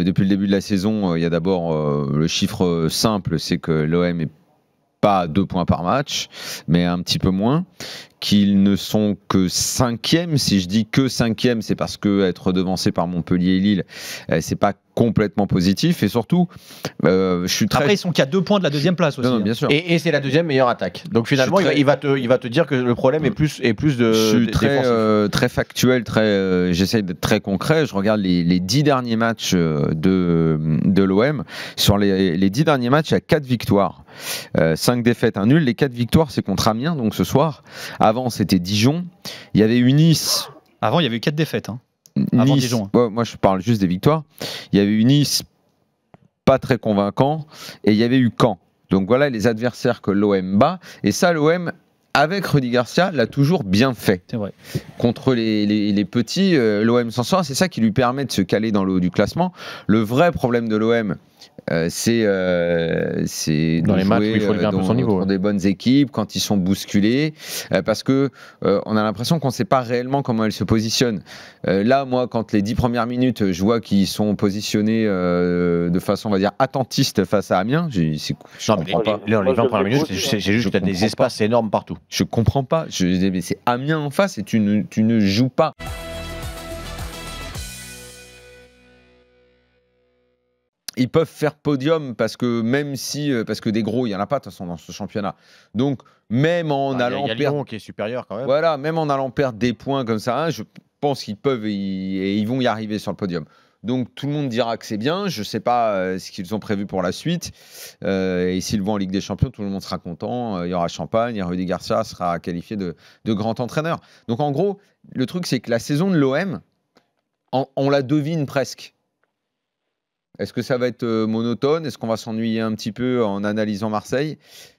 Depuis le début de la saison, il y a d'abord le chiffre simple, c'est que l'OM est pas à 2 points par match, mais un petit peu moins, qu'ils ne sont que 5e. Si je dis que 5e, c'est parce que être devancé par Montpellier et Lille, c'est pas complètement positif. Et surtout, je suis très... Après, ils sont qu'à 2 points de la 2e place aussi. Non, bien sûr. Et c'est la 2e meilleure attaque. Donc finalement, il va te dire que le problème est plus de. Je suis très factuel, j'essaye d'être très concret. Je regarde les 10 derniers matchs de l'OM. Sur les 10 derniers matchs, il y a 4 victoires. 5 défaites, un nul. Les 4 victoires, c'est contre Amiens, donc ce soir. Avant, c'était Dijon. Il y avait eu Nice. Avant, il y avait eu 4 défaites. Avant Nice, Dijon. Ouais, moi, je parle juste des victoires. Il y avait eu Nice, pas très convaincant. Et il y avait eu Caen. Donc voilà les adversaires que l'OM bat. Et ça, l'OM, avec Rudy Garcia, l'a toujours bien fait. C'est vrai. Contre les petits, l'OM s'en sort. C'est ça qui lui permet de se caler dans le haut du classement. Le vrai problème de l'OM, c'est dans les matchs où il faut lever un peu son niveau, contre des bonnes équipes, quand ils sont bousculés, parce que on a l'impression qu'on ne sait pas réellement comment elles se positionnent. Là, moi, quand les 10 premières minutes, je vois qu'ils sont positionnés de façon, on va dire, attentiste face à Amiens, je comprends pas. Les 20 premières minutes, c'est juste que tu as des espaces énormes partout. Je comprends pas. Mais c'est Amiens en face et tu ne joues pas. Ils peuvent faire podium parce que des gros, il y en a pas de toute façon dans ce championnat. Donc même en allant perdre, Lyon qui est supérieur quand même. Voilà, même en allant perdre des points comme ça, je pense qu'ils peuvent et ils vont y arriver sur le podium. Donc tout le monde dira que c'est bien. Je sais pas ce qu'ils ont prévu pour la suite. Et s'ils vont en Ligue des Champions, tout le monde sera content. Il y aura champagne, et Rudy Garcia sera qualifié de grand entraîneur. Donc en gros, le truc c'est que la saison de l'OM, on la devine presque. Est-ce que ça va être monotone? Est-ce qu'on va s'ennuyer un petit peu en analysant Marseille?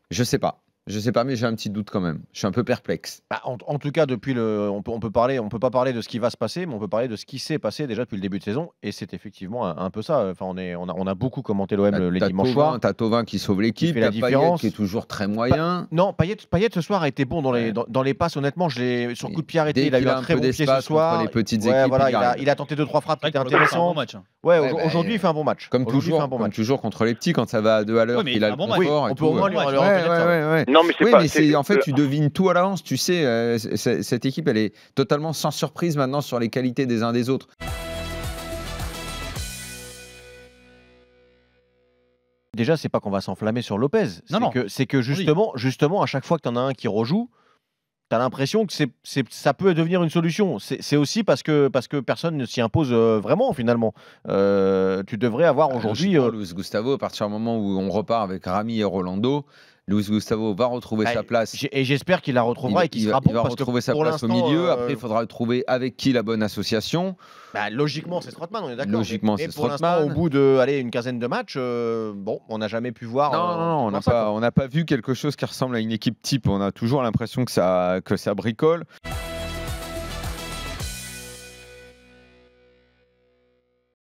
Je sais pas. Je sais pas, mais j'ai un petit doute quand même. Je suis un peu perplexe. Bah, en tout cas, depuis on peut pas parler de ce qui va se passer, mais on peut parler de ce qui s'est passé déjà depuis le début de saison. Et c'est effectivement un peu ça. Enfin, on a beaucoup commenté l'OM les dimanches soirs. T'as Thauvin qui sauve l'équipe, t'as Payet qui est toujours très moyen. Non, Payet ce soir a été bon dans les passes. Honnêtement, sur coup de pied arrêté, il a eu un très bon pied ce soir. Les petites équipes, voilà, il a tenté 2-3 frappes qui étaient intéressantes. Aujourd'hui, il fait un bon match. Comme toujours contre les petits, quand ça va à 2 à l'heure, il a le point fort. On peut au moins lui reconnaître ça. Non, mais c'est en fait, tu devines tout à l'avance. Tu sais, cette équipe, elle est totalement sans surprise maintenant sur les qualités des uns des autres. Déjà, c'est pas qu'on va s'enflammer sur Lopez. C'est que justement, à chaque fois que tu en as un qui rejoue, tu as l'impression que ça peut devenir une solution. C'est aussi parce que personne ne s'y impose vraiment, finalement. Tu devrais avoir aujourd'hui... Luis Gustavo, à partir du moment où on repart avec Rami et Rolando, Luis Gustavo va retrouver sa place. Et j'espère qu'il la retrouvera et qu'il sera bon. Il va retrouver sa place au milieu. Après, il faudra trouver avec qui la bonne association. Logiquement, c'est Strootman, on est d'accord. Logiquement, c'est pour Strootman. l'instant, au bout d'une quinzaine de matchs, on n'a jamais pu voir. Non, on n'a pas vu quelque chose qui ressemble à une équipe type. On a toujours l'impression que ça bricole.